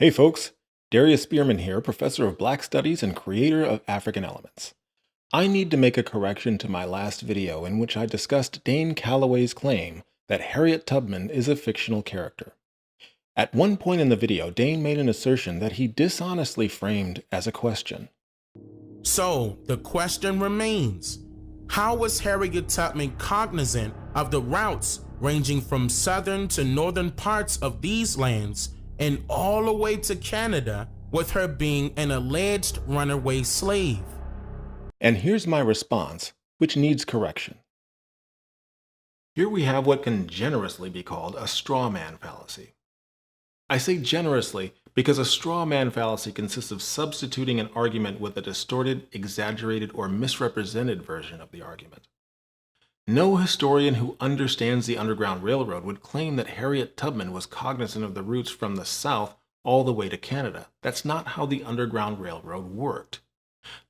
Hey folks, Darius Spearman here, professor of Black Studies and creator of African Elements. I need to make a correction to my last video in which I discussed Dane Calloway's claim that Harriet Tubman is a fictional character. At one point in the video, Dane made an assertion that he dishonestly framed as a question. So, the question remains, how was Harriet Tubman cognizant of the routes ranging from southern to northern parts of these lands and all the way to Canada, with her being an alleged runaway slave? And here's my response, which needs correction. Here we have what can generously be called a straw man fallacy. I say generously because a straw man fallacy consists of substituting an argument with a distorted, exaggerated, or misrepresented version of the argument. No historian who understands the Underground Railroad would claim that Harriet Tubman was cognizant of the routes from the South all the way to Canada. That's not how the Underground Railroad worked.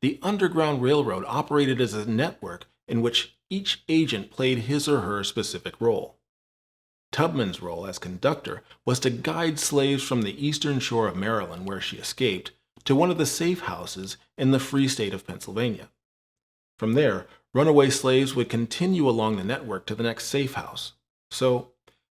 The Underground Railroad operated as a network in which each agent played his or her specific role. Tubman's role as conductor was to guide slaves from the eastern shore of Maryland, where she escaped, to one of the safe houses in the free state of Pennsylvania. From there, runaway slaves would continue along the network to the next safe house. So,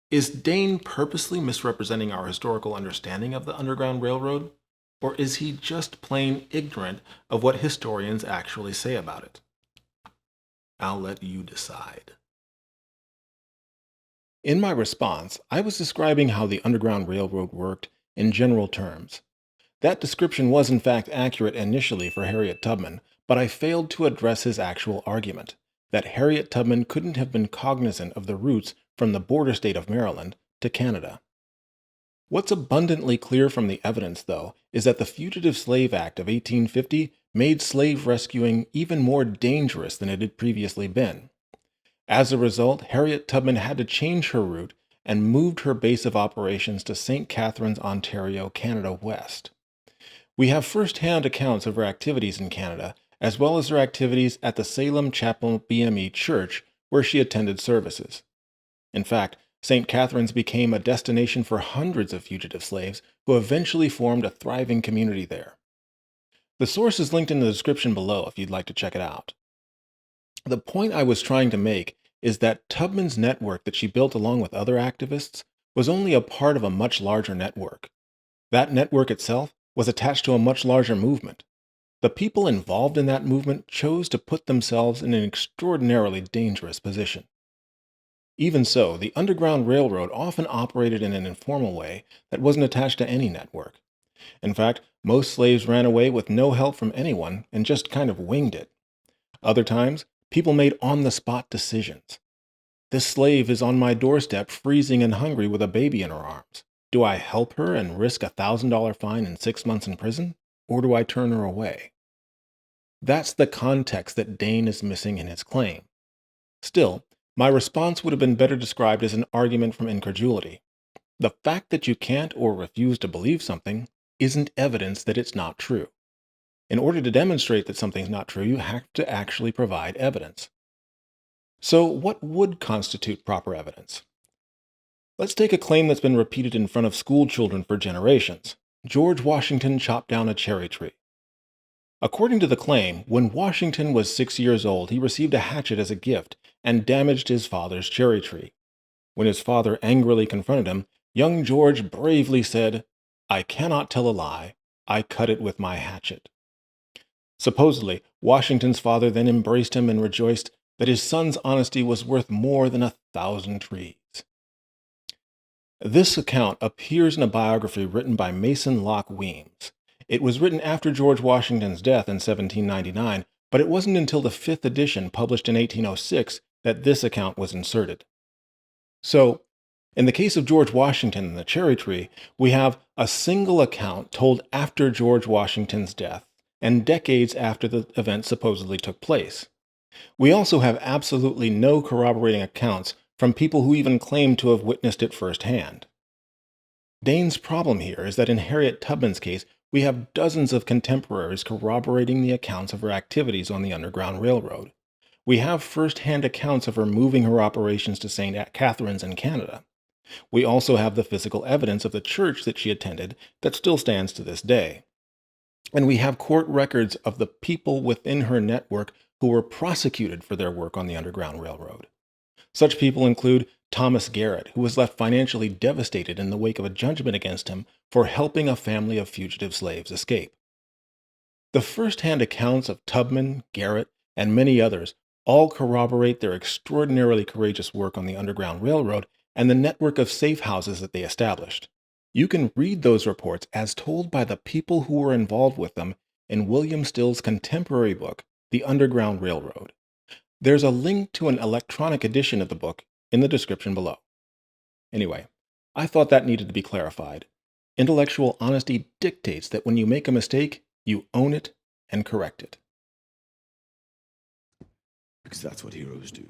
is Dane purposely misrepresenting our historical understanding of the Underground Railroad? Or is he just plain ignorant of what historians actually say about it? I'll let you decide. In my response, I was describing how the Underground Railroad worked in general terms. That description was in fact accurate initially for Harriet Tubman, but I failed to address his actual argument, that Harriet Tubman couldn't have been cognizant of the routes from the border state of Maryland to Canada. What's abundantly clear from the evidence, though, is that the Fugitive Slave Act of 1850 made slave rescuing even more dangerous than it had previously been. As a result, Harriet Tubman had to change her route and moved her base of operations to St. Catharines, Ontario, Canada West. We have first-hand accounts of her activities in Canada, as well as her activities at the Salem Chapel BME Church, where she attended services. In fact, St. Catharines became a destination for hundreds of fugitive slaves who eventually formed a thriving community there. The source is linked in the description below if you'd like to check it out. The point I was trying to make is that Tubman's network that she built along with other activists was only a part of a much larger network. That network itself was attached to a much larger movement. The people involved in that movement chose to put themselves in an extraordinarily dangerous position. Even so, the Underground Railroad often operated in an informal way that wasn't attached to any network. In fact, most slaves ran away with no help from anyone and just kind of winged it. Other times, people made on-the-spot decisions. This slave is on my doorstep freezing and hungry with a baby in her arms. Do I help her and risk a $1,000 fine and 6 months in prison, or do I turn her away? That's the context that Dane is missing in his claim. Still, my response would have been better described as an argument from incredulity. The fact that you can't or refuse to believe something isn't evidence that it's not true. In order to demonstrate that something's not true, you have to actually provide evidence. So what would constitute proper evidence? Let's take a claim that's been repeated in front of school children for generations. George Washington chopped down a cherry tree. According to the claim, when Washington was 6 years old, he received a hatchet as a gift and damaged his father's cherry tree. When his father angrily confronted him, young George bravely said, "I cannot tell a lie. I cut it with my hatchet." Supposedly, Washington's father then embraced him and rejoiced that his son's honesty was worth more than 1,000 trees. This account appears in a biography written by Mason Locke Weems. It was written after George Washington's death in 1799, but it wasn't until the 5th edition, published in 1806, that this account was inserted. So, in the case of George Washington and the cherry tree, we have a single account told after George Washington's death, and decades after the event supposedly took place. We also have absolutely no corroborating accounts from people who even claim to have witnessed it firsthand. Dane's problem here is that in Harriet Tubman's case, we have dozens of contemporaries corroborating the accounts of her activities on the Underground Railroad. We have first-hand accounts of her moving her operations to St. Catharines in Canada. We also have the physical evidence of the church that she attended that still stands to this day. And we have court records of the people within her network who were prosecuted for their work on the Underground Railroad. Such people include Thomas Garrett, who was left financially devastated in the wake of a judgment against him for helping a family of fugitive slaves escape. The first-hand accounts of Tubman, Garrett, and many others all corroborate their extraordinarily courageous work on the Underground Railroad and the network of safe houses that they established. You can read those reports as told by the people who were involved with them in William Still's contemporary book, The Underground Railroad. There's a link to an electronic edition of the book in the description below. Anyway, I thought that needed to be clarified. Intellectual honesty dictates that when you make a mistake, you own it and correct it. Because that's what heroes do.